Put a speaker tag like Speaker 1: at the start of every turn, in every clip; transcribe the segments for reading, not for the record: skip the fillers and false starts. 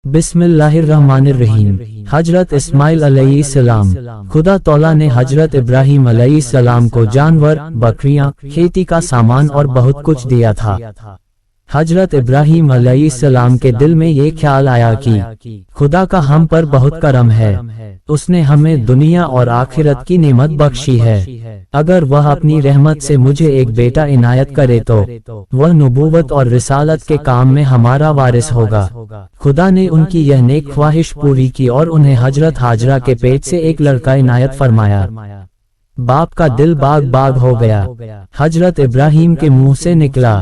Speaker 1: बिस्मिल्लाहिर्रहमानिर्रहीम। हजरत इस्माइल अलैहिस्सलाम। खुदा तौला ने हजरत इब्राहिम अलैहिस्सलाम को जानवर, बकरियां, खेती का सामान और बहुत कुछ दिया था। हजरत इब्राहिम अलैहिस्सलाम के दिल में ये ख्याल आया कि खुदा का हम पर बहुत करम है, उसने हमें दुनिया और आखिरत की नेमत बख्शी है। अगर वह अपनी रहमत से मुझे एक बेटा इनायत करे तो वह नबूवत और रिसालत के काम में हमारा वारिस होगा। खुदा ने उनकी यह नेक ख्वाहिश पूरी की और उन्हें हजरत हाजरा के पेट से एक लड़का इनायत फरमाया। बाप का दिल बाग बाग हो गया। हजरत इब्राहिम के मुंह से निकला,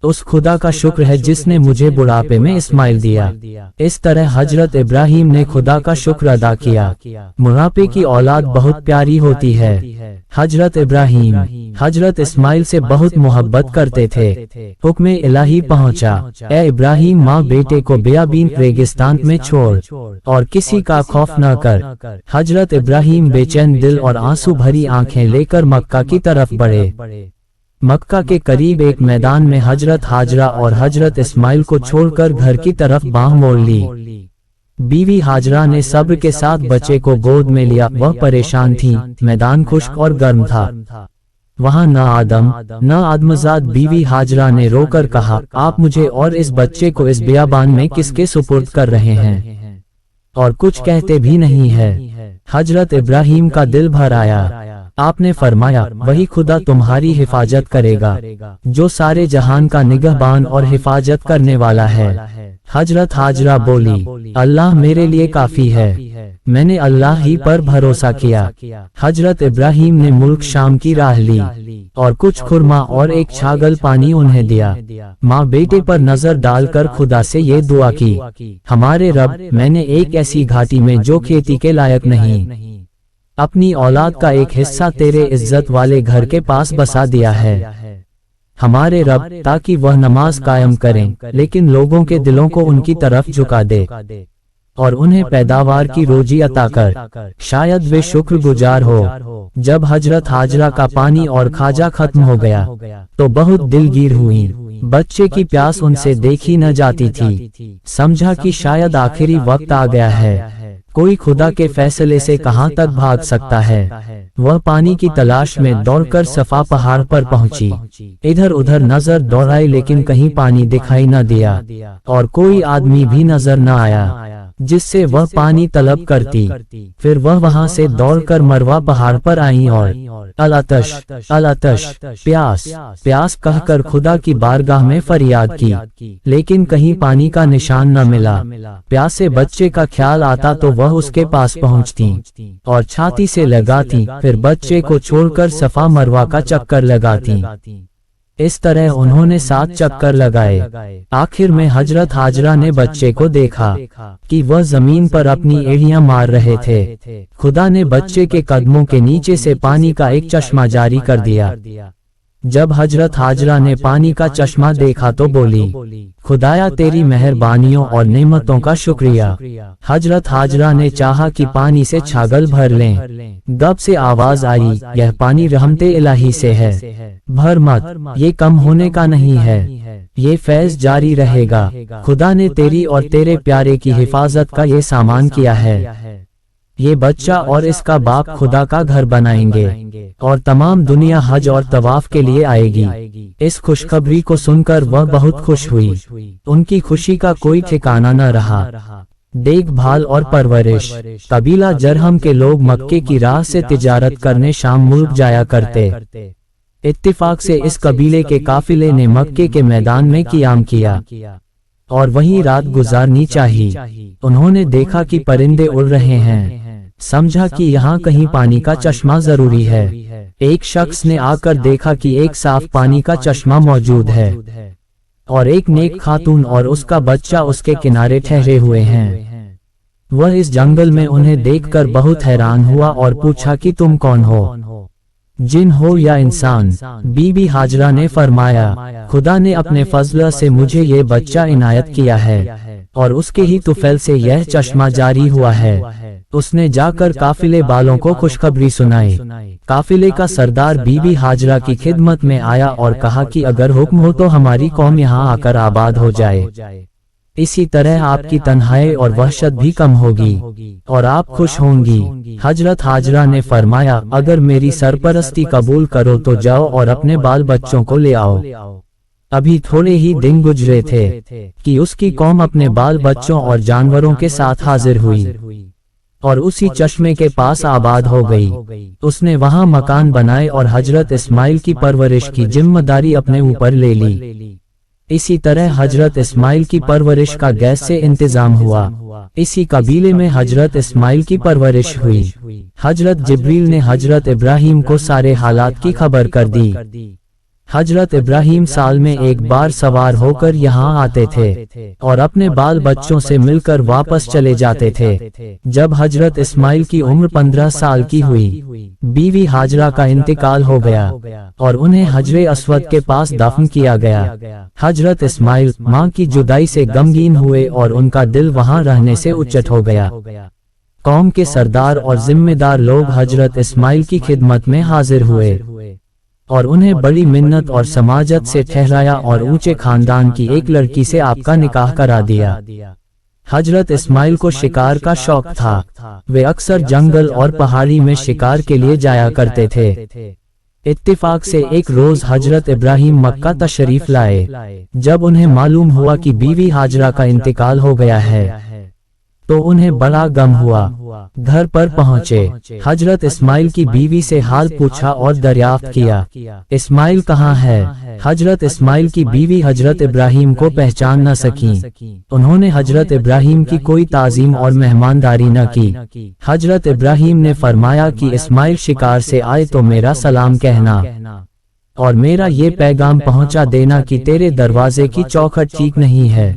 Speaker 1: उस खुदा का शुक्र है जिसने मुझे बुढ़ापे में इस्माइल दिया। इस तरह हजरत इब्राहिम ने खुदा का शुक्र अदा किया। बुढ़ापे की औलाद बहुत प्यारी होती है। हजरत इब्राहिम हजरत इस्माइल से बहुत मोहब्बत करते थे। हुक्म इलाही पहुंचा, ए इब्राहिम, माँ बेटे को बियाबीन रेगिस्तान में छोड़ और किसी का खौफ न कर। हजरत इब्राहिम बेचैन दिल और आंसू भरी आंखें लेकर मक्का की तरफ बढ़े। मक्का के करीब एक मैदान में हजरत हाजरा और हजरत इस्माइल को छोड़कर घर की तरफ बांह मोड़ ली। बीवी हाजरा ने सब्र के साथ बच्चे को गोद में लिया। वह परेशान थी। मैदान खुश्क और गर्म था। वहाँ न आदम न आदमजाद। बीवी हाजरा ने रोकर कहा, आप मुझे और इस बच्चे को इस बियाबान में किसके सुपुर्द कर रहे हैं, और कुछ कहते भी नहीं है। हजरत इब्राहिम का दिल भर आया। आपने फरमाया, वही खुदा तुम्हारी हिफाजत करेगा जो सारे जहान का निगहबान और हिफाजत करने वाला है। हजरत हाजरा बोली, अल्लाह मेरे लिए काफी है, मैंने अल्लाह ही पर भरोसा किया। हजरत इब्राहिम ने मुल्क शाम की राह ली और कुछ खुरमा और एक छागल पानी उन्हें दिया। माँ बेटे पर नजर डालकर खुदा से ये दुआ की, हमारे रब, मैंने एक ऐसी घाटी में जो खेती के लायक नहीं, अपनी औलाद का एक हिस्सा तेरे इज्जत वाले घर के पास बसा दिया है। हमारे रब, ताकि वह नमाज कायम करें लेकिन लोगों के दिलों को उनकी तरफ झुका दे और उन्हें पैदावार की रोजी अता कर, शायद वे शुक्रगुजार हो। जब हजरत हाजरा का पानी और खाजा खत्म हो गया तो बहुत दिलगीर हुई। बच्चे की प्यास उनसे देखी न जाती थी। समझा कि शायद आखिरी वक्त आ गया है, कोई खुदा के फैसले से कहां तक भाग सकता है। वह पानी की तलाश में दौड़कर सफा पहाड़ पर पहुंची। इधर उधर नजर दौड़ाई लेकिन कहीं पानी दिखाई न दिया और कोई आदमी भी नजर न आया जिससे वह पानी तलब करती। फिर वह वहां से दौड़कर मरवा पहाड़ पर आई और अलातश अलातश, प्यास प्यास कहकर खुदा की बारगाह में फरियाद की, लेकिन कहीं पानी का निशान न मिला। प्यासे बच्चे का ख्याल आता तो वह उसके पास पहुंचती और छाती से लगाती, फिर बच्चे को छोड़कर सफा मरवा का चक्कर लगाती। इस तरह उन्होंने 7 चक्कर लगाए। आखिर में हजरत हाजरा ने बच्चे को देखा कि वह जमीन पर अपनी एड़ियां मार रहे थे। खुदा ने बच्चे के कदमों के नीचे से पानी का एक चश्मा जारी कर दिया। जब हजरत हाजरा ने पानी का चश्मा देखा तो बोली, खुदाया तेरी मेहरबानियों और नेमतों का शुक्रिया। हजरत हाजरा ने चाहा कि पानी से छागल भर लें। गब से आवाज आई, यह पानी रहमते इलाही से है, भर मत, ये कम होने का नहीं है, ये फैज जारी रहेगा। खुदा ने तेरी और तेरे प्यारे की हिफाजत का ये सामान किया है। ये बच्चा और इसका बाप खुदा का घर बनाएंगे और तमाम दुनिया हज और तवाफ के लिए आएगी। इस खुशखबरी को सुनकर वह बहुत खुश हुई। उनकी खुशी का कोई ठिकाना न रहा। देखभाल और परवरिश। कबीला जरहम के लोग मक्के की राह से तिजारत करने शाम मुल्क जाया करते। इत्तिफाक से इस कबीले के काफिले ने मक्के के मैदान में क़ियाम किया और वहीं रात गुजारनी चाहिए। उन्होंने देखा कि परिंदे उड़ रहे हैं। समझा कि यहाँ कहीं पानी का चश्मा जरूरी है। एक शख्स ने आकर देखा कि एक साफ पानी का चश्मा मौजूद है और एक नेक खातून और उसका बच्चा उसके किनारे ठहरे हुए हैं। वह इस जंगल में उन्हें देखकर बहुत हैरान हुआ और पूछा कि तुम कौन हो, जिन हो या इंसान। बीबी हाजरा ने फरमाया, खुदा ने अपने फजल से मुझे ये बच्चा इनायत किया है और उसके ही तुफैल से यह चश्मा जारी हुआ है। उसने जाकर काफिले वालों को खुशखबरी सुनाई। काफिले का सरदार बीबी हाजरा की खिदमत में आया और कहा कि अगर हुक्म हो तो हमारी कौम यहाँ आकर आबाद हो जाए। इसी तरह आपकी तन्हाई और वहशत भी कम होगी और आप खुश होंगी। हजरत हाजरा ने फरमाया, अगर मेरी सरपरस्ती कबूल करो तो जाओ और अपने बाल बच्चों को ले आओ। अभी थोड़े ही दिन गुजरे थे कि उसकी कौम अपने बाल बच्चों और जानवरों के साथ हाजिर हुई और उसी चश्मे के पास आबाद हो गई। उसने वहां मकान बनाए और हजरत इस्माइल की परवरिश की जिम्मेदारी अपने ऊपर ले ली। इसी तरह हजरत इस्माइल की परवरिश का गैस से इंतजाम हुआ। इसी कबीले में हजरत इस्माइल की परवरिश हुई। हजरत जिब्रील ने हजरत इब्राहिम को सारे हालात की खबर कर दी। हजरत इब्राहिम साल में एक बार सवार होकर यहाँ आते थे और अपने बाल बच्चों से मिलकर वापस चले जाते थे। जब हजरत इस्माइल की उम्र 15 साल की हुई, बीवी हाजरा का इंतकाल हो गया और उन्हें हजरे अस्वद के पास दफन किया गया। हजरत इस्माइल माँ की जुदाई से गमगीन हुए और उनका दिल वहाँ रहने से उच्चट हो गया। कौम के सरदार और जिम्मेदार लोग हजरत इस्माइल की खिदमत में हाजिर हुए और उन्हें बड़ी मिन्नत और समाजत से ठहराया और ऊंचे खानदान की एक लड़की से आपका निकाह करा दिया। हजरत इस्माइल को शिकार का शौक था। वे अक्सर जंगल और पहाड़ी में शिकार के लिए जाया करते थे। इत्तिफाक से एक रोज हजरत इब्राहिम मक्का तशरीफ लाए। जब उन्हें मालूम हुआ कि बीवी हाजरा का इंतकाल हो गया है तो उन्हें बड़ा गम हुआ। घर पर पहुँचे, हजरत इस्माइल की बीवी से हाल पूछा और दरियाफ्त किया, इस्माइल कहाँ है? हजरत इस्माइल की बीवी हजरत इब्राहिम को पहचान न सकी। उन्होंने हजरत इब्राहिम की कोई ताजीम और मेहमानदारी न की। हजरत इब्राहिम ने फरमाया कि इस्माइल शिकार से आए तो मेरा सलाम कहना और मेरा ये पैगाम पहुँचा देना कि तेरे दरवाजे की चौखट ठीक नहीं है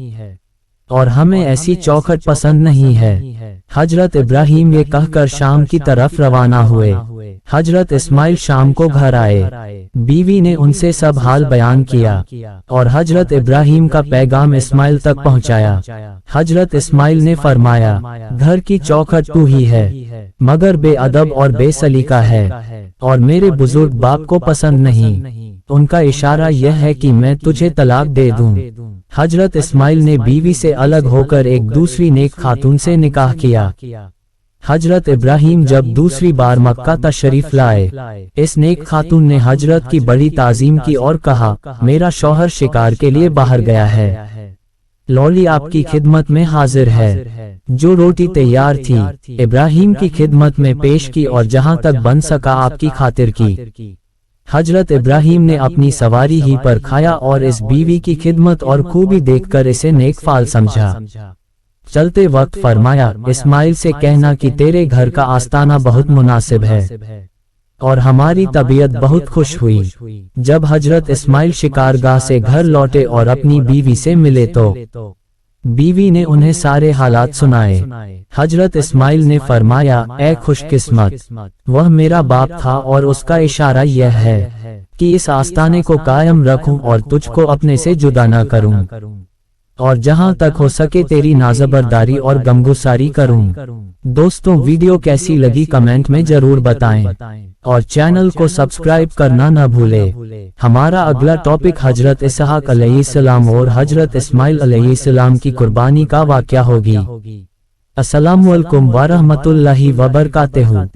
Speaker 1: और हमें ऐसी चौखट पसंद नहीं है। हजरत इब्राहिम ये कहकर शाम की तरफ रवाना हुए। हजरत इस्माइल शाम को घर आए। बीवी ने उनसे सब हाल बयान किया और हजरत इब्राहिम का पैगाम इस्माइल तक पहुंचाया। हजरत इस्माइल ने फरमाया, घर की चौखट तू ही है, मगर बेअदब और बेसलीका है और मेरे बुजुर्ग बाप को पसंद नहीं। उनका इशारा यह है कि मैं तुझे तलाक दे दूं। हजरत इस्माइल ने बीवी से अलग होकर एक दूसरी नेक खातून से निकाह किया। हजरत इब्राहिम जब दूसरी बार मक्का तशरीफ लाए, इस नेक खातून ने हजरत की बड़ी ताजीम की और कहा, मेरा शौहर शिकार के लिए बाहर गया है, लौली आपकी खिदमत में हाजिर है। जो रोटी तैयार थी इब्राहिम की खिदमत में पेश की और जहां तक बन सका आपकी खातिर की। हजरत इब्राहिम ने अपनी सवारी ही पर खाया और इस बीवी की खिदमत और खूबी देखकर इसे नेक फाल समझा। चलते वक्त फरमाया, इस्माइल से कहना कि तेरे घर का आस्ताना बहुत मुनासिब है और हमारी तबीयत बहुत खुश हुई। जब हजरत इस्माइल शिकारगाह से घर लौटे और अपनी बीवी से मिले तो बीवी ने उन्हें सारे हालात सुनाए। हजरत इस्माइल ने फरमाया, ए खुशकिस्मत, वह मेरा बाप था और उसका इशारा यह है कि इस आस्ताने को कायम रखूं और तुझको अपने से जुदा न करूं और जहां तक हो सके तेरी नाजबरदारी और गमगुसारी करूं। दोस्तों, वीडियो कैसी लगी कमेंट में जरूर बताएं और चैनल को सब्सक्राइब करना न भूलें। हमारा अगला टॉपिक हजरत इसहाक अलैहिस्सलाम और हजरत इस्माइल अलैहिस्सलाम की कुर्बानी का वाक़या होगी। अस्सलामु अलैकुम व रहमतुल्लाहि व बरकातहू।